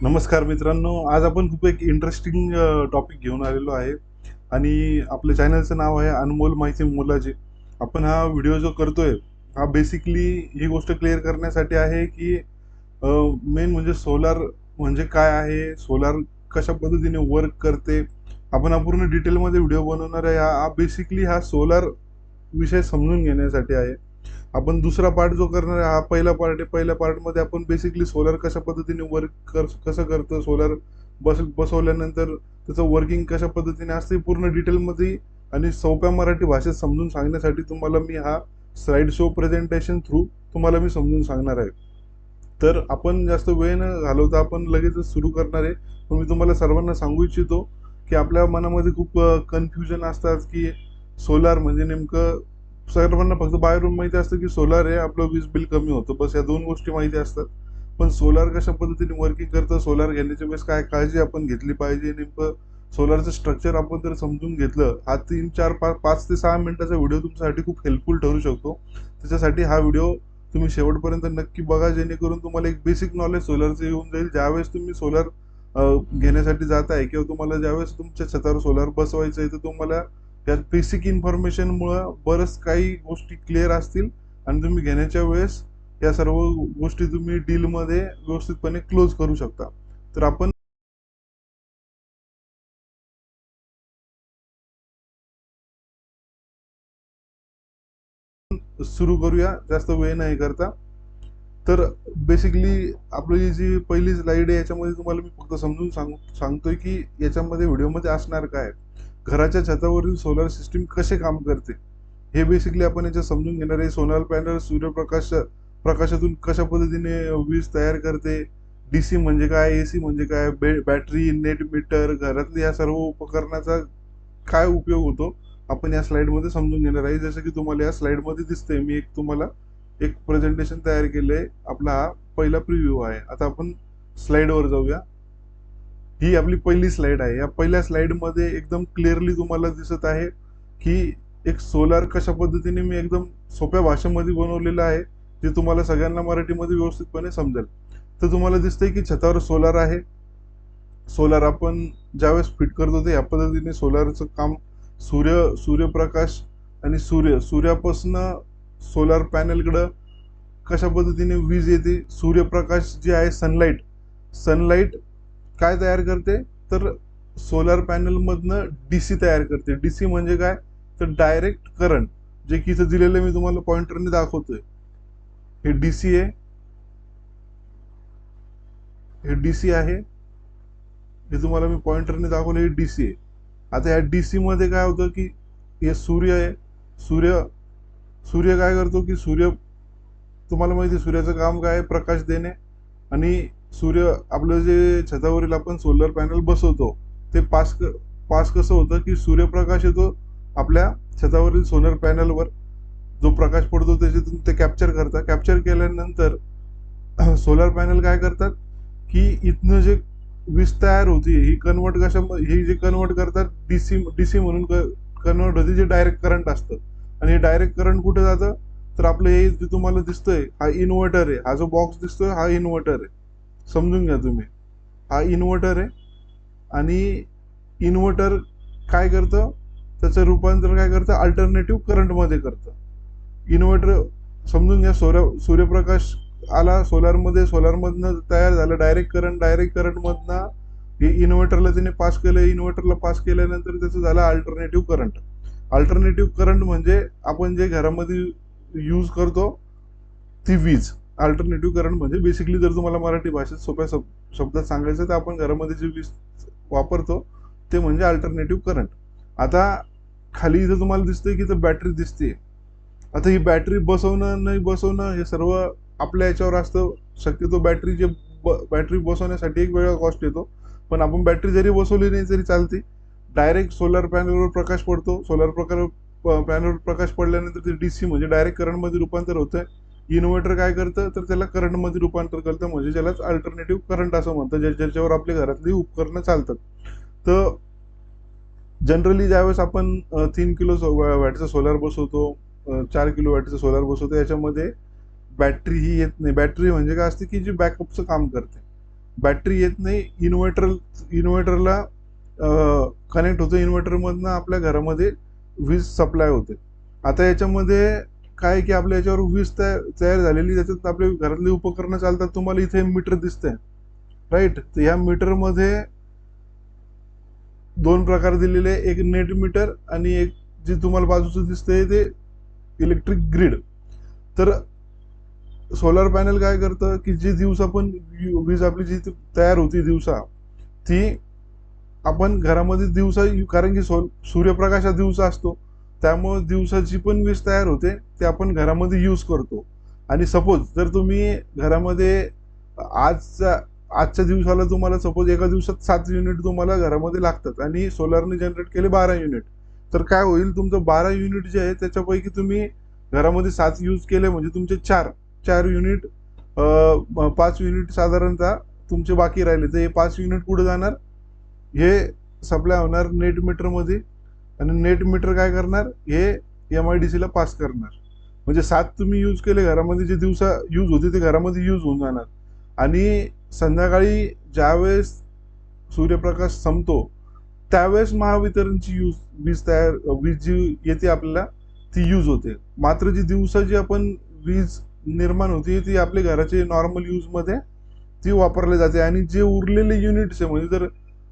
नमस्कार मित्रांनो, आज आपण खूप एक इंटरेस्टिंग टॉपिक घेऊन आलेलो आहे आणि आपल्या चॅनलचं नाव आहे अनमोल माहिती मोलाची. आपण हा व्हिडिओ जो करतोय, हा बेसिकली ही गोष्ट क्लिअर करण्यासाठी आहे की मेन म्हणजे सोलार म्हणजे काय आहे, सोलार कशा पद्धतीने वर्क करते. आपण हा पूर्ण डिटेलमध्ये व्हिडिओ बनवणार आहे. हा बेसिकली हा सोलार विषय समजून घेण्यासाठी आहे. आपण दुसरा पार्ट जो करणार आहे हा पहिला पार्ट आहे. पहिल्या पार्टमध्ये आपण बेसिकली सोलर कशा पद्धतीने कसं करतं, सोलर बसवल्यानंतर त्याचं वर्किंग कशा पद्धतीने असते पूर्ण डिटेलमध्ये आणि सोप्या मराठी भाषेत समजून सांगण्यासाठी तुम्हाला मी हा स्लाइड शो प्रेझेंटेशन थ्रू तुम्हाला मी समजून सांगणार आहे. तर आपण जास्त वेळ न घालवता आपण लगेचच सुरू करणार आहे. पण मी तुम्हाला सर्वांना सांगू इच्छितो की आपल्या मनामध्ये खूप कन्फ्युजन असतात की सोलार म्हणजे नेमकं सर्वांना फक्त बाहेरून माहिती असतं की सोलार आहे आपलं वीज बिल कमी होतं, बस या दोन गोष्टी माहिती असतात. पण सोलार कशा पद्धतीने वर्किंग करतं, सोलार घेण्याच्या वेळेस काय काळजी आपण घेतली पाहिजे, नेमकं सोलारचं स्ट्रक्चर आपण जर समजून घेतलं, हा 3 4 5 5 ते 6 मिनिटाचा व्हिडिओ तुमच्यासाठी खूप हेल्पफुल ठरू शकतो. त्याच्यासाठी हा व्हिडिओ तुम्ही शेवटपर्यंत नक्की बघा, जेणेकरून तुम्हाला एक बेसिक नॉलेज सोलरचं येऊन जाईल. ज्यावेळेस तुम्ही सोलर घेण्यासाठी जाताय किंवा तुम्हाला ज्यावेळेस तुमच्या छतावर सोलर बसवायचं आहे, तर तुम्हाला त्या बेसिक इन्फॉर्मेशनमुळं बरंच काही गोष्टी क्लिअर असतील आणि तुम्ही घेण्याच्या वेळेस या सर्व गोष्टी तुम्ही डीलमध्ये व्यवस्थितपणे क्लोज करू शकता. तर आपण सुरू करूया जास्त वेळ नाही करता. तर बेसिकली आपली जी पहिली स्लाइड आहे याच्यामध्ये तुम्हाला मी फक्त समजून सांगतोय की याच्यामध्ये व्हिडिओमध्ये असणार काय, घराच्या छतावरील सोलर सिस्टीम कसे काम करते हे बेसिकली आपण याच्यात समजून घेणार आहे. सोलर पॅनल प्रकाशातून कशा पद्धतीने वीज तयार करते, डीसी म्हणजे काय, एसी म्हणजे काय, बॅटरी, नेट मीटर, घरातल्या या सर्व उपकरणाचा काय उपयोग होतो आपण या स्लाइडमध्ये समजून घेणार आहे. जसं की तुम्हाला या स्लाइडमध्ये दिसतंय, मी एक तुम्हाला एक प्रेझेंटेशन तयार केलंय. आपला हा पहिला प्रिव्ह्यू आहे. आता आपण स्लाइडवर जाऊया. ही आपली पहिली स्लाइड आहे. या पहिल्या स्लाइडमध्ये एकदम क्लिअरली तुम्हाला दिसत आहे की एक सोलार कशा पद्धतीने मी एकदम सोप्या भाषेमध्ये बनवलेलं आहे, जे तुम्हाला सगळ्यांना मराठीमध्ये व्यवस्थितपणे समजेल. तर तुम्हाला दिसतंय की छतावर सोलार आहे. सोलार आपण ज्यावेळेस फिट करतो ते या पद्धतीने सोलारचं काम, सूर्यप्रकाश आणि सूर्यापासनं सोलार पॅनलकडं कशा पद्धतीने वीज येते. सूर्यप्रकाश जे आहे, सनलाईट काय तयार करते, तर सोलार पॅनल मधनं डीसी तयार करते. डीसी म्हणजे काय, तर डायरेक्ट करंट, जे की इथं दिलेलं मी तुम्हाला पॉइंटरने दाखवतोय. हे डीसी आहे, हे डीसी आहे, हे तुम्हाला मी पॉइंटरने दाखवलं, हे डीसी आहे. आता या डीसी मध्ये काय होतं की हे सूर्य आहे. सूर्य सूर्य काय करतो की तुम्हाला माहिती आहे सूर्याचं काम काय आहे, प्रकाश देणे. आणि आपलं जे छतावरील आपण सोलर पॅनल बसवतो, ते पास कसं होतं की सूर्यप्रकाश येतो आपल्या छतावरील सोलर पॅनलवर. जो प्रकाश पडतो त्याच्यातून ते कॅप्चर केल्यानंतर सोलर पॅनल काय करतात की इथनं जे वीज तयार होती ही ही जे कन्वर्ट करतात, डीसी डीसी म्हणून कन्वर्ट होते, जे डायरेक्ट करंट असतं. आणि हे डायरेक्ट करंट कुठे जातं, तर आपलं हे जे तुम्हाला दिसतंय हा इन्व्हर्टर आहे. हा जो बॉक्स दिसतोय हा इन्व्हर्टर आहे. समजून घ्या तुम्ही, हा इन्व्हर्टर आहे. आणि इन्व्हर्टर काय करतं, त्याचं रूपांतर काय करतं, अल्टरनेटिव्ह करंटमध्ये करतं. इन्व्हर्टर समजून घ्या, सूर्यप्रकाश आला सोलारमध्ये, सोलारमधनं तयार झालं डायरेक्ट करंटमधनं हे इन्व्हर्टरला त्याने पास केलं. इन्व्हर्टरला पास केल्यानंतर त्याचं झालं अल्टरनेटिव्ह करंट. अल्टरनेटिव्ह करंट म्हणजे आपण जे घरामध्ये यूज करतो ती वीज. अल्टरनेटिव्ह करंट म्हणजे बेसिकली जर तुम्हाला मराठी भाषेत सोप्या शब्दात सांगायचं, तर आपण घरामध्ये जी वीज वापरतो ते म्हणजे अल्टरनेटिव्ह करंट. आता खाली इथं तुम्हाला दिसतंय की इथं बॅटरी दिसते. आता ही बॅटरी बसवणं नाही बसवणं हे सर्व आपल्या याच्यावर असतं. शक्यतो बॅटरी बसवण्यासाठी एक वेगळा कॉस्ट येतो. पण आपण बॅटरी जरी बसवली नाही तरी चालते. डायरेक्ट सोलर पॅनलवर प्रकाश पडतो. पॅनलवर प्रकाश पडल्यानंतर ते डीसी म्हणजे डायरेक्ट करंटमध्ये रूपांतर होतं. इन्व्हर्टर काय करतं, तर त्याला करंटमध्ये रूपांतर करतं, म्हणजे त्यालाच अल्टरनेटिव्ह करंट असं म्हणतं, ज्याच्यावर आपल्या घरातली उपकरणं चालतात. तर जनरली ज्यावेळेस आपण 3 किलो वॅटचा सोलार बसवतो, 4 किलो वॅटचा सोलार बसवतो, याच्यामध्ये बॅटरी ही येत नाही. बॅटरी म्हणजे काय असते की जी बॅकअपचं काम करते. बॅटरी येत नाही, इन्व्हर्टरला कनेक्ट होतं, इन्व्हर्टरमधनं आपल्या घरामध्ये वीज सप्लाय होते. आता याच्यामध्ये काय की आपल्या याच्यावर वीज तयार झालेली, त्याच्यात आपले घरातली उपकरणं चालतात. तुम्हाला इथे मीटर दिसतंय, राईट? तर ह्या मीटरमध्ये दोन प्रकार दिलेले आहे, एक नेट मीटर आणि एक जे तुम्हाला बाजूचं दिसतंय ते इलेक्ट्रिक ग्रिड. तर सोलार पॅनल काय करतं की जी दिवसा पण वीज आपली जी तयार होती दिवसा, ती आपण घरामध्ये दिवसा, कारण की सूर्यप्रकाश हा दिवसा असतो, त्यामुळे दिवसाची पण वीज तयार होते, ते आपण घरामध्ये यूज करतो. आणि सपोज जर तुम्ही घरामध्ये आजच्या आजच्या दिवसाला तुम्हाला सपोज एका दिवसात 7 युनिट तुम्हाला घरामध्ये लागतात आणि सोलारने जनरेट केले 12 युनिट, तर काय होईल, तुमचं 12 युनिट जे आहे त्याच्यापैकी तुम्ही घरामध्ये 7 यूज केले म्हणजे तुमचे चार 4 युनिट, 5 युनिट साधारणतः तुमचे बाकी राहिले. तर हे 5 युनिट कुठे जाणार? हे सप्लाय होणार नेट मीटर मध्ये, आणि नेट मीटर काय करणार, हे MIDC ला पास करणार. म्हणजे 7 तुम्ही यूज केले घरामध्ये, जे दिवसा यूज होते ते घरामध्ये यूज होऊन जाणार. आणि संध्याकाळी ज्यावेळेस सूर्यप्रकाश संपतो त्यावेळेस महावितरणची वीज जी येते आपल्याला, ती यूज होते. मात्र जी दिवसा जी आपण वीज निर्माण होते ती आपल्या घराचे नॉर्मल यूज मध्ये ती वापरली जाते. आणि जे उरलेले युनिट्स आहे, म्हणजे जर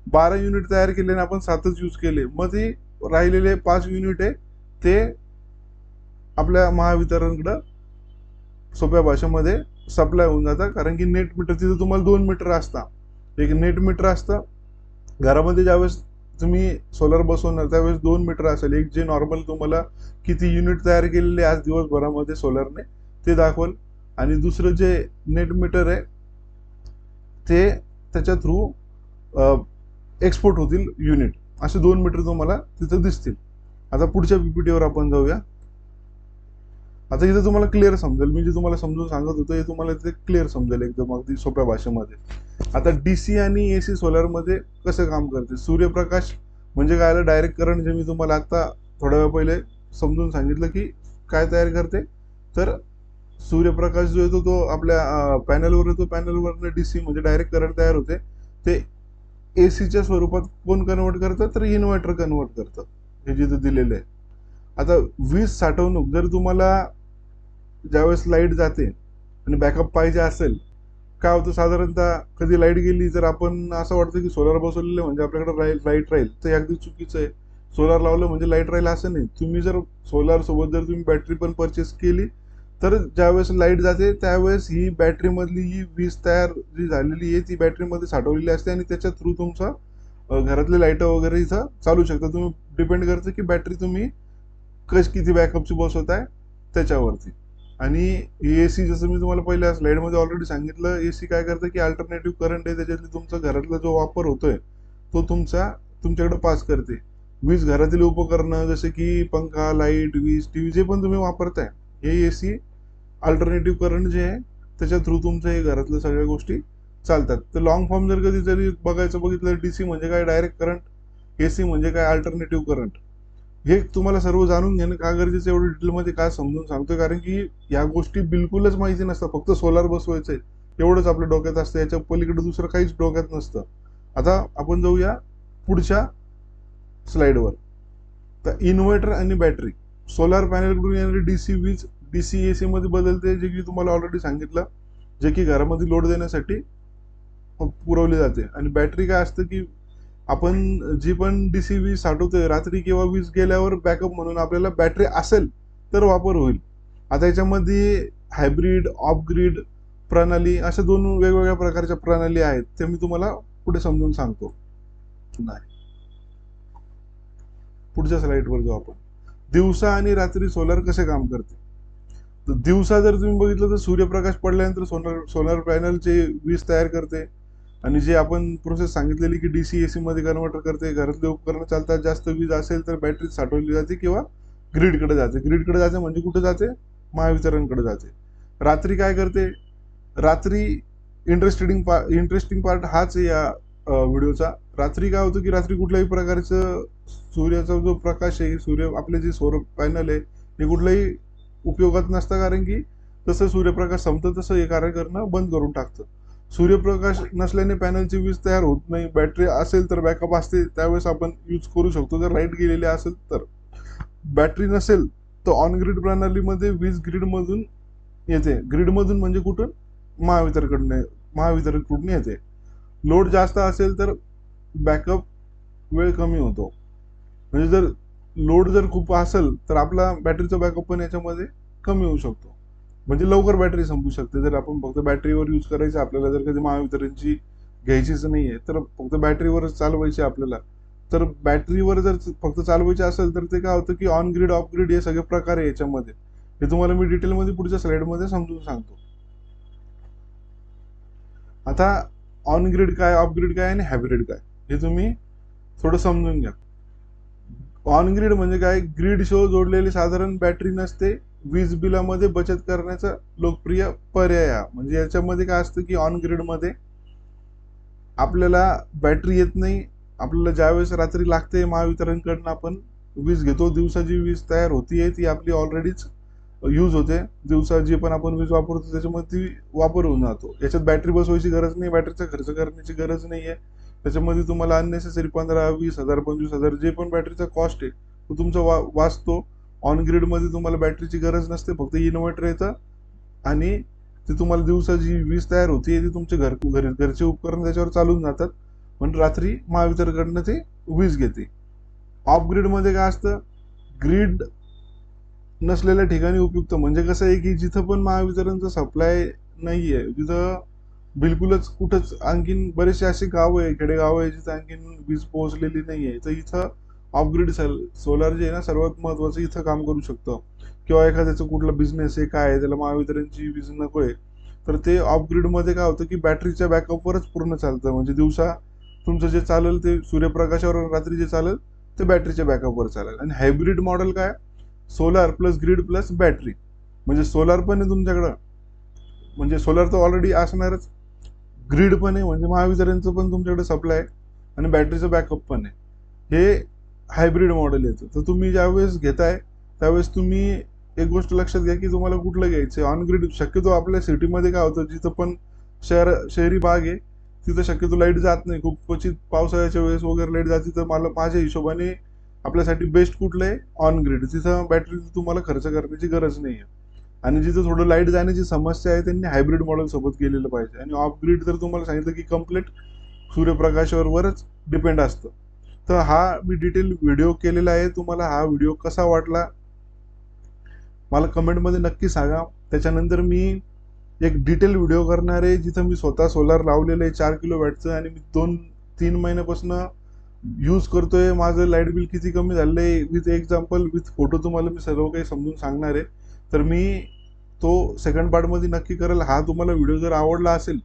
12 युनिट तयार केले आणि आपण 7च यूज केले, मग ते राहिलेले 5 युनिट आहे ते आपल्या महावितरणकडं सोप्या भाषेमध्ये सप्लाय होऊन जातात. कारण की नेट मीटर तिथे तुम्हाला 2 मीटर असतात. एक नेट मीटर असतं घरामध्ये, ज्यावेळेस तुम्ही सोलर बसवणार त्यावेळेस 2 मीटर असेल, एक जे नॉर्मल तुम्हाला किती युनिट तयार केलेले आज दिवसभरामध्ये सोलरने ते दाखवल, आणि दुसरं जे नेट मीटर आहे ते त्याच्या थ्रू एक्सपोर्ट होतील युनिट. असे 2 मीटर तुम्हाला तिथं दिसतील. आता पुढच्या पीपीटीवर आपण जाऊया. आता इथं तुम्हाला क्लिअर समजेल, मी जे तुम्हाला समजून सांगत होतो हे तुम्हाला इथे क्लिअर समजेल एकदम अगदी सोप्या भाषेमध्ये. आता DC आणि AC सोलर मध्ये कसं काम करते? सूर्यप्रकाश म्हणजे काय आलं, डायरेक्ट करंट, जे मी तुम्हाला आता थोड्या वेळ पहिले समजून सांगितलं की काय तयार करते. तर सूर्यप्रकाश जो येतो तो आपल्या पॅनलवर येतो, पॅनलवर DC म्हणजे डायरेक्ट करंट तयार होते. ते ACच्या स्वरूपात कोण कन्वर्ट करतं? तर इन्व्हर्टर कन्वर्ट करतं, हे जिथं दिलेलं आहे. आता वीज साठवणूक, जर तुम्हाला ज्यावेळेस लाईट जाते आणि बॅकअप पाहिजे असेल, काय होतं साधारणतः कधी लाईट गेली तर आपण असं वाटतं की सोलार बसवलेलं म्हणजे आपल्याकडे लाईट राहील, तर अगदी चुकीचं आहे. सोलार लावलं म्हणजे लाईट राहील असं नाही. तुम्ही जर सोलार सोबत जर तुम्ही बॅटरी पण परचेस केली, तर ज्यावेळेस लाईट जाते त्यावेळेस ही बॅटरी मधली ही वीज तयार जी झालेली आहे ती बॅटरीमध्ये साठवलेली असते, आणि त्याच्या थ्रू तुमचा घरातले लाईट वगैरे इथं चालू शकतात. तुम्ही डिपेंड करतं की बॅटरी तुम्ही किती बॅकअपची बसवत आहे त्याच्यावरती. आणि AC, जसं मी तुम्हाला पहिल्या स्लाइडमध्ये ऑलरेडी सांगितलं, AC काय करतं की अल्टरनेटिव्ह करंट आहे त्याच्यातली तुमचा घरातला जो वापर होतोय तो तुमच्याकडे पास करते. वीज घरातील उपकरणं जसे की पंखा, लाईट, वीज, टीव्ही जे पण तुम्ही वापरताय, हे AC अल्टरनेटिव्ह करंट जे आहे त्याच्या थ्रू तुमच्या हे घरातल्या सगळ्या गोष्टी चालतात. तर लॉंग फॉर्म जर कधीतरी बघितलं, DC म्हणजे काय डायरेक्ट करंट, AC म्हणजे काय अल्टरनेटिव्ह करंट. हे तुम्हाला सर्व जाणून घेणं का गरजेचं, एवढं डिटेलमध्ये काय समजून सांगतोय, कारण की या गोष्टी बिलकुलच माहिती नसतात. फक्त सोलार बसवायचंय एवढंच आपल्या डोक्यात असतं, याच्या पलीकडे दुसरं काहीच डोक्यात नसतं. आता आपण जाऊया पुढच्या स्लाइडवर. तर इन्व्हर्टर आणि बॅटरी, सोलार पॅनलकडून येणारी DC वीज DC AC मध्ये बदलते, जे की तुम्हाला ऑलरेडी सांगितलं, जे की घरामध्ये लोड देण्यासाठी पुरवली जाते. आणि बॅटरी काय असतं की आपण जी पण DC वीज साठवतोय रात्री किंवा वीज गेल्यावर बॅकअप म्हणून आपल्याला बॅटरी असेल तर वापर होईल. आता याच्यामध्ये हायब्रिड, ऑफ ग्रिड प्रणाली अशा 2 वेगवेगळ्या प्रकारच्या प्रणाली आहेत, ते मी तुम्हाला पुढे समजून सांगतो. नाही, पुढच्या स्लाइडवर जाऊ आपण. दिवसा आणि रात्री सोलार कसे काम करते? तर दिवसा जर तुम्ही बघितलं तर सूर्यप्रकाश पडल्यानंतर सोलर पॅनलचे वीज तयार करते, आणि जे आपण प्रोसेस सांगितलेली की DC AC मध्ये कन्व्हर्टर करते. घरातले उपकरण चालतात, जास्त वीज असेल तर बॅटरी साठवली जाते किंवा ग्रीडकडे जाते. ग्रीडकडे जाते म्हणजे कुठे जाते? महावितरणकडे जाते. रात्री काय करते? रात्री इंटरेस्टिंग पार्ट हाच या व्हिडिओचा. रात्री काय होतं की रात्री कुठल्याही प्रकारचं सूर्याचा जो प्रकाश आहे, आपले जे सौर पॅनल आहे, हे कुठल्याही उपयोगात नसतं, कारण की तसं सूर्यप्रकाश संपतं तसं हे कार्य करणं बंद करून टाकतं. सूर्यप्रकाश नसल्याने पॅनलची वीज तयार होत नाही. बॅटरी असेल तर बॅकअप असते, त्यावेळेस आपण यूज करू शकतो जर लाईट गेलेली असेल तर. बॅटरी नसेल तर ऑन ग्रीड प्रणालीमध्ये वीज ग्रीडमधून येते. ग्रीडमधून म्हणजे कुठून? महावितरणकडून येते. लोड जास्त असेल तर बॅकअप वेळ कमी होतो. म्हणजे जर लोड जर खूप असेल तर आपला बॅटरीचा बॅकअप पण याच्यामध्ये कमी होऊ शकतो. म्हणजे लवकर बॅटरी संपू शकते. जर आपण फक्त बॅटरीवर यूज करायचं आपल्याला, जर कधी महावितरणची घ्यायचीच नाहीये तर फक्त बॅटरीवरच चालवायची आपल्याला, तर बॅटरीवर जर फक्त चालवायचे असेल तर ते काय होतं की ऑन ग्रीड ऑफ ग्रीड हे सगळे प्रकार आहे याच्यामध्ये. हे तुम्हाला मी डिटेलमध्ये पुढच्या स्लाइडमध्ये समजून सांगतो. आता ऑन ग्रीड काय, ऑफ ग्रीड काय आणि हायब्रिड काय हे तुम्ही थोडं समजून घ्या. ऑन ग्रीड म्हणजे काय? ग्रीड शो जोडलेली साधारण बॅटरी नसते. वीज बिलामध्ये बचत करण्याचा लोकप्रिय पर्याय. म्हणजे याच्यामध्ये काय असतं की ऑन ग्रीड मध्ये आपल्याला बॅटरी येत नाही. आपल्याला ज्यावेळेस रात्री लागते महावितरणकडनं आपण वीज घेतो, दिवसाची वीज तयार होतीये ती आपली ऑलरेडीच यूज होते. दिवसा जी पण आपण वीज वापरतो त्याच्यामध्ये ती वापर होऊन जातो. याच्यात बॅटरी बसवायची गरज नाही, बॅटरीचा खर्च करण्याची गरज नाहीये. त्याच्यामध्ये तुम्हाला अननेसेसरी 15, 20,000, 25,000 जे पण बॅटरीचा कॉस्ट आहे तो तुमचा वाचतो. ऑन ग्रीड मध्ये तुम्हाला बॅटरीची गरज नसते, फक्त इन्व्हर्टर येतं आणि ते तुम्हाला दिवसाची वीज तयार होती ती तुमचे घरचे उपकरण त्याच्यावर चालून जातात. पण रात्री महावितरणकडनं ते वीज घेते. ऑफ ग्रीड मध्ये काय असतं? ग्रीड नसलेल्या ठिकाणी उपयुक्त. म्हणजे कसं आहे की जिथं पण महावितरणचा सप्लाय नाहीये, जिथं बिलकुलच कुठंच, आणखीन बरेचसे असे गाव आहे, खेडेगाव आहे जिथं आणखीन वीज पोहोचलेली नाहीये, तर इथं ऑफ ग्रीड सोलार जे आहे ना सर्वात महत्वाचं इथं काम करू शकतं. किंवा एखाद्याचा कुठला बिझनेस आहे, काय आहे, त्याला महावितरणची वीज नकोय, तर ते ऑफ ग्रीड मध्ये काय होतं की बॅटरीच्या बॅकअपवरच पूर्ण चालतं. म्हणजे दिवसा तुमचं जे चालेल ते सूर्यप्रकाशावर, रात्री जे चालेल ते बॅटरीच्या बॅकअपवर चालेल. आणि हायब्रिड मॉडेल काय? Solar plus grid plus battery. म्हणजे सोलार पण आहे तुमच्याकडं, म्हणजे सोलार तर ऑलरेडी असणारच, ग्रीड पण आहे म्हणजे महावितरणचं पण तुमच्याकडे सप्लाय आहे, आणि बॅटरीचं बॅकअप पण आहे. हे हायब्रिड मॉडेल येतं. तर तुम्ही ज्यावेळेस घेताय त्यावेळेस तुम्ही एक गोष्ट लक्षात घ्या की तुम्हाला कुठलं घ्यायचं. ऑन ग्रीड शक्यतो आपल्या सिटीमध्ये काय होतं, जिथं पण शहरी भाग आहे तिथं शक्यतो लाईट जात नाही. खूप क्वचित पावसाळ्याच्या वेळेस वगैरे लाईट जाते. तर मला माझ्या हिशोबाने आपल्यासाठी बेस्ट कुठलं आहे? On grid. तिथं बॅटरी तुम्हाला खर्च करण्याची गरज नाही आहे. आणि जिथं थोडं लाईट जाण्याची समस्या आहे त्यांनी हायब्रिड मॉडेल सोबत केलेलं पाहिजे. आणि ऑफ ग्रीड तर तुम्हाला सांगितलं की कम्प्लीट सूर्यप्रकाशावरच डिपेंड असतं. तर हा मी डिटेल व्हिडिओ केलेला आहे. तुम्हाला हा व्हिडिओ कसा वाटला मला कमेंटमध्ये नक्की सांगा. त्याच्यानंतर मी एक डिटेल व्हिडिओ करणार आहे जिथं मी स्वतः सोलार लावलेलं आहे 4 किलोवॅटचं, आणि मी 2-3 महिन्यापासून यूज करतोय. माझं लाईट बिल किती कमी झालं आहे विथ एक्झाम्पल, विथ फोटो तुम्हाला मी सर्व काही समजून सांगणार आहे. तर मी तो सेकंड पार्टमध्ये नक्की करेल. हा तुम्हाला व्हिडिओ जर आवडला असेल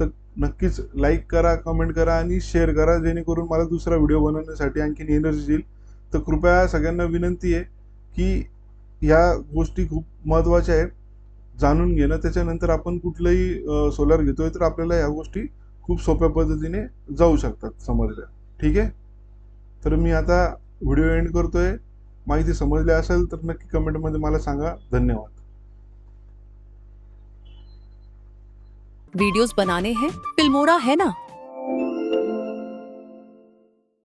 तर नक्कीच लाईक करा, कमेंट करा आणि शेअर करा, जेणेकरून मला दुसरा व्हिडिओ बनवण्यासाठी आणखीन एनर्जी येईल. तर कृपया सगळ्यांना विनंती आहे की ह्या गोष्टी खूप महत्त्वाच्या आहेत जाणून घेणं. त्याच्यानंतर आपण कुठलंही सोलार घेतोय तर आपल्याला ह्या गोष्टी खूप सोप्या पद्धतीने जाऊ शकतात समजल्या. ठीक आहे. तर मी आता व्हिडिओ एंड करतोय. माहिती समजली असेल तर नक्की कमेंटमध्ये मला सांगा. धन्यवाद. वीडियोस बनाने हैं फिल्मोरा है ना।